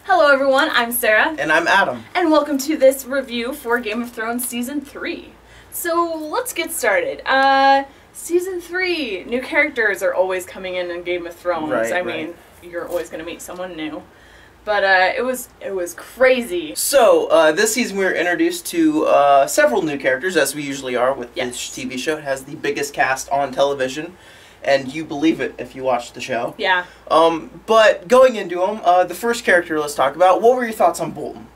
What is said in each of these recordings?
Hello everyone, I'm Sarah. And I'm Adam. And welcome to this review for Game of Thrones Season 3. So let's get started. Season 3, new characters are always coming in Game of Thrones. Right, I mean, you're always going to meet someone new. But it was crazy. So, this season we were introduced to several new characters, as we usually are with this TV show. It has the biggest cast on television. And you believe it if you watch the show. Yeah. But going into them, the first character let's talk about, what were your thoughts on Bolton?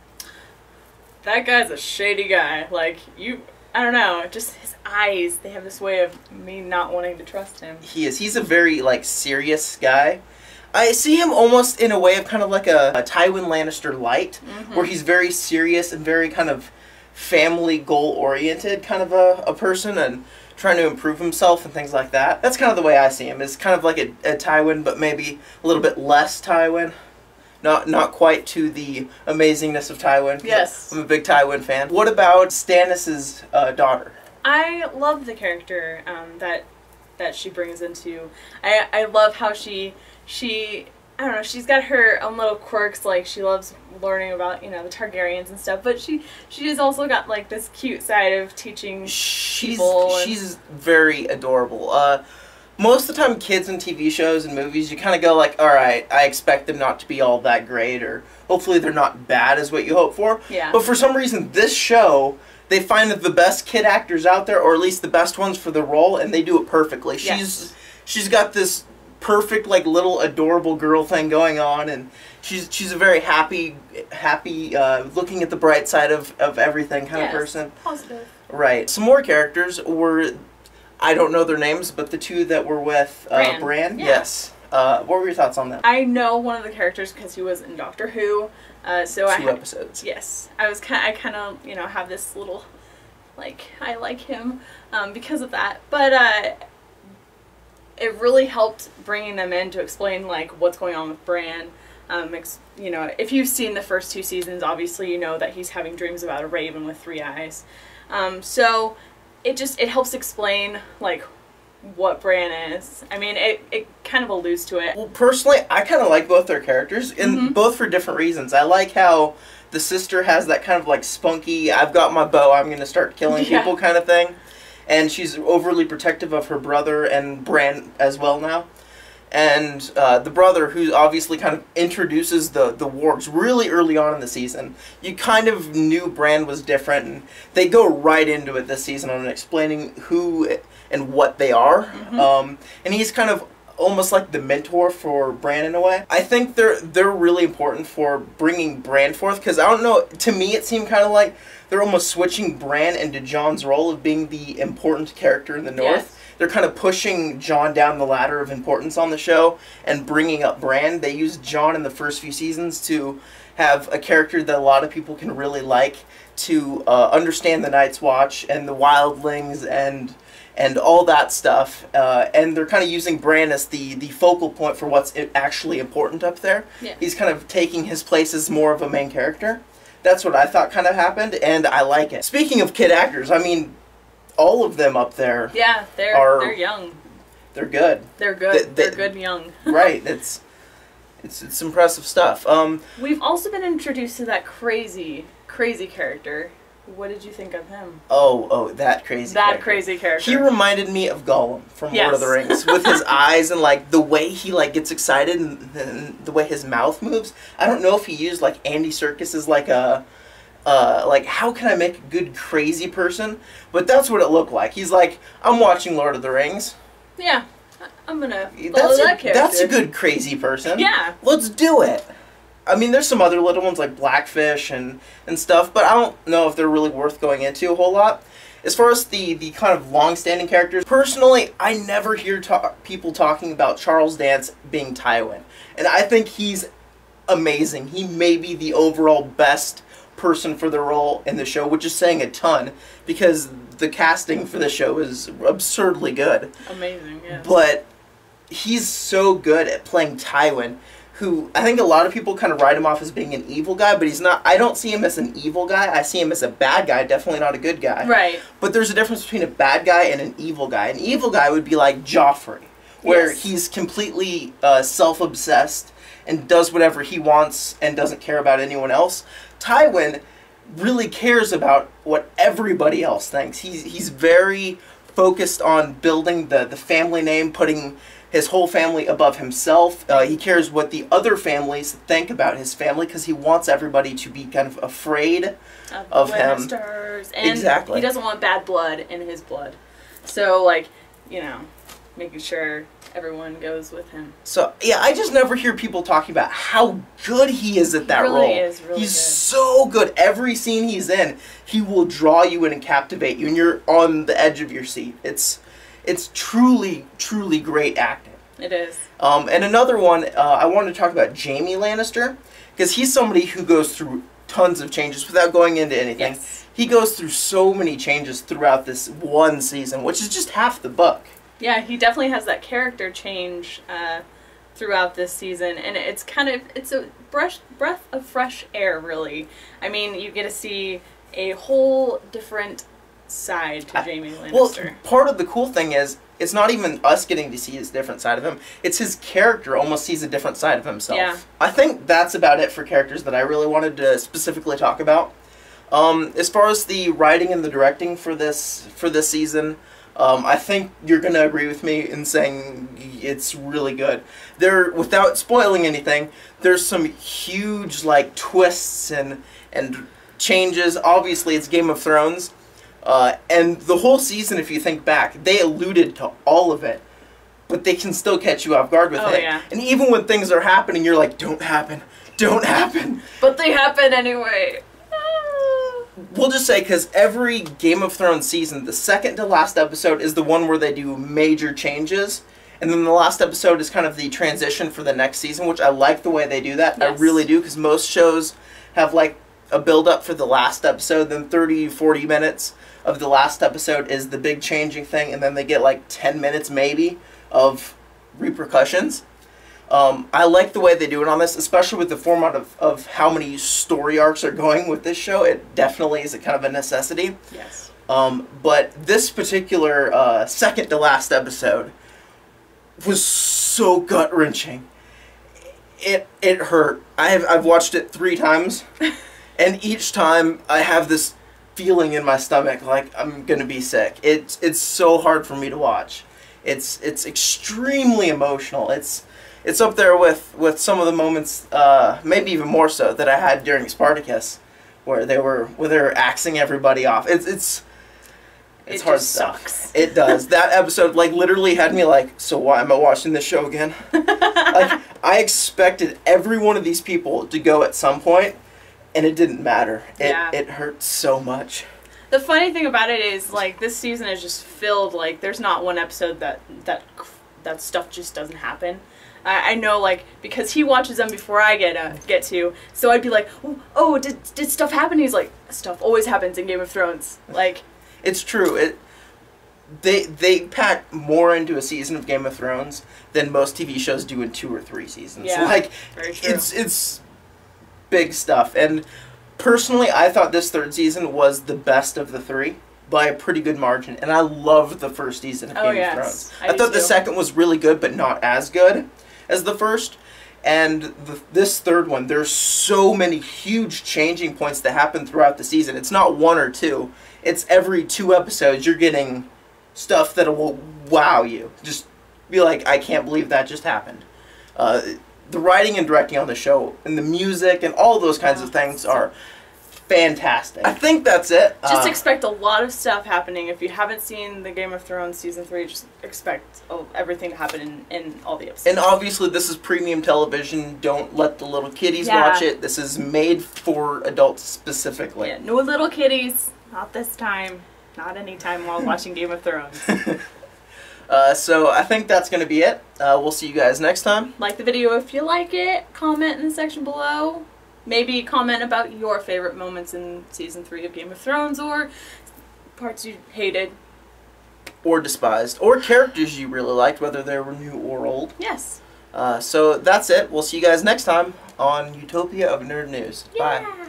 That guy's a shady guy. Like, I don't know, just his eyes, they have this way of me not wanting to trust him. He is. He's a very, serious guy. I see him almost in a way of kind of like a Tywin Lannister light, where he's very serious and very kind of family goal-oriented kind of a person, and trying to improve himself and things like that. That's kind of the way I see him. Is kind of like a Tywin, but maybe a little bit less Tywin. Not quite to the amazingness of Tywin. Yes. I'm a big Tywin fan. What about Stannis' daughter? I love the character that she brings into. I love how she I don't know, she's got her own little quirks, like she loves learning about, the Targaryens and stuff, but she's also got like this cute side of teaching people. She's very adorable. Most of the time kids in TV shows and movies, you kind of go like, alright, I expect them not to be all that great, or hopefully they're not bad is what you hope for. Yeah. But for some reason, this show, they find the best kid actors out there, or at least the best ones for the role, and they do it perfectly. Yes. She's got this perfect little adorable girl thing going on, and she's a very happy looking at the bright side of everything kind of person. Positive. Right. Some more characters were, I don't know their names, but the two that were with Bran. Yeah. Yes. What were your thoughts on them? I know one of the characters because he was in Doctor Who. So Two episodes. Yes. I kind of have this little I like him because of that, but it really helped bringing them in to explain what's going on with Bran. If you've seen the first 2 seasons, obviously you know that he's having dreams about a raven with 3 eyes. So it helps explain what Bran is. I mean, it kind of alludes to it. Well, personally, I kind of like both their characters, and both for different reasons. I like how the sister has that kind of spunky, I've got my bow, I'm going to start killing people kind of thing. And she's overly protective of her brother and Bran as well now. And the brother, who obviously kind of introduces the wargs really early on in the season. You kind of knew Bran was different, and they go right into it this season on explaining who and what they are. And he's kind of almost like the mentor for Bran in a way. I think they're really important for bringing Bran forth, because I don't know, to me it seemed kind of like they're almost switching Bran into Jon's role of being the important character in the North. Yes. They're kind of pushing Jon down the ladder of importance on the show and bringing up Bran. They used Jon in the first few seasons to have a character that a lot of people can really like, to understand the Night's Watch and the wildlings and all that stuff, and they're kind of using Bran as the focal point for what's actually important up there. Yeah. He's kind of taking his place as more of a main character. That's what I thought kind of happened, and I like it. Speaking of kid actors, I mean, all of them up there. Yeah, they're young. They're good. They're good. They're good young. Right. It's impressive stuff. We've also been introduced to that crazy character. What did you think of him? Oh, that crazy character. Crazy character. He reminded me of Gollum from Lord of the Rings, with his eyes and the way he gets excited and the way his mouth moves. I don't know if he used Andy Serkis's how can I make a good crazy person? But that's what it looked like. He's like, I'm watching Lord of the Rings. Yeah, I'm gonna follow that character. That's a good crazy person. Yeah. Let's do it. I mean, there's some other little ones like Blackfish and stuff, but I don't know if they're really worth going into a whole lot. As far as the kind of long-standing characters, personally, I never hear people talking about Charles Dance being Tywin. And I think he's amazing. He may be the overall best person for the role in the show, which is saying a ton, because the casting for the show is absurdly good. Amazing, yeah. But he's so good at playing Tywin, who I think a lot of people kind of write him off as being an evil guy, but he's not. I don't see him as an evil guy. I see him as a bad guy, definitely not a good guy. Right. But there's a difference between a bad guy and an evil guy. An evil guy would be like Joffrey, where Yes. he's completely self-obsessed and does whatever he wants and doesn't care about anyone else. Tywin really cares about what everybody else thinks. He's very focused on building the family name, putting his whole family above himself. He cares what the other families think about his family because he wants everybody to be kind of afraid of him. Lannisters. And Exactly. he doesn't want bad blood in his blood. So, like, you know, making sure everyone goes with him. So, yeah, I just never hear people talking about how good he is at that really role. is really He's good. so good. Every scene he's in, he will draw you in and captivate you, and you're on the edge of your seat. It's truly, truly great acting. It is. And another one, I wanted to talk about Jaime Lannister, because he's somebody who goes through tons of changes without going into anything. Yes. He goes through so many changes throughout this one season, which is just half the book. Yeah, he definitely has that character change throughout this season, and it's a breath of fresh air, really. I mean, you get to see a whole different side to Jaime Lannister. Well, part of the cool thing is, it's not even us getting to see his different side of him. It's his character almost sees a different side of himself. Yeah. I think that's about it for characters that I really wanted to specifically talk about. As far as the writing and the directing for this season, I think you're going to agree with me in saying it's really good. Without spoiling anything, there's some huge like twists and changes. Obviously, it's Game of Thrones. And the whole season, if you think back, they alluded to all of it, but they can still catch you off guard with it. Yeah. And even when things are happening, you're like, don't happen. But they happen anyway. We'll just say, because every Game of Thrones season, the second to last episode is the one where they do major changes, and then the last episode is kind of the transition for the next season, which I like the way they do that. Yes. I really do, because most shows have like a build-up for the last episode, then 30, 40 minutes of the last episode is the big changing thing, and then they get like 10 minutes maybe of repercussions. I like the way they do it on this, especially with the format of how many story arcs are going with this show. It definitely is a kind of a necessity. Yes. But this particular second to last episode was so gut-wrenching. It hurt. I've watched it 3 times, and each time I have this feeling in my stomach like I'm gonna be sick. It's so hard for me to watch. It's extremely emotional. It's up there with some of the moments, maybe even more so, that I had during Spartacus, where they were axing everybody off. It's hard stuff. Sucks. It does. That episode like literally had me like, so why am I watching this show again? Like, I expected every one of these people to go at some point, and it didn't matter. It hurt so much. The funny thing about it is, like, this season is just filled, like, there's not one episode that stuff just doesn't happen. I know, like, because he watches them before I get to, so I'd be like, oh, did stuff happen? He's like, stuff always happens in Game of Thrones. Like, it's true. They pack more into a season of Game of Thrones than most TV shows do in 2 or 3 seasons. Yeah, like, very true. It's big stuff. And personally, I thought this 3rd season was the best of the 3 by a pretty good margin, and I loved the first season of Game of Thrones. I do thought the too. second was really good, but not as good as the first. And this 3rd one, there's so many huge changing points that happen throughout the season. It's not 1 or 2. It's every 2 episodes you're getting stuff that will wow you. Just be like, I can't believe that just happened. The writing and directing on the show, and the music, and all those kinds of things are fantastic. I think that's it. Just expect a lot of stuff happening. If you haven't seen the Game of Thrones season 3, just expect everything to happen in all the episodes. And obviously this is premium television. Don't let the little kiddies watch it. This is made for adults specifically. Yeah, no little kiddies. Not this time. Not any time while watching Game of Thrones. So I think that's going to be it. We'll see you guys next time. Like the video if you like it. Comment in the section below. Maybe comment about your favorite moments in Season 3 of Game of Thrones, or parts you hated. Or despised. Or characters you really liked, whether they were new or old. Yes. So that's it. We'll see you guys next time on Utopia of Nerd News. Yeah. Bye.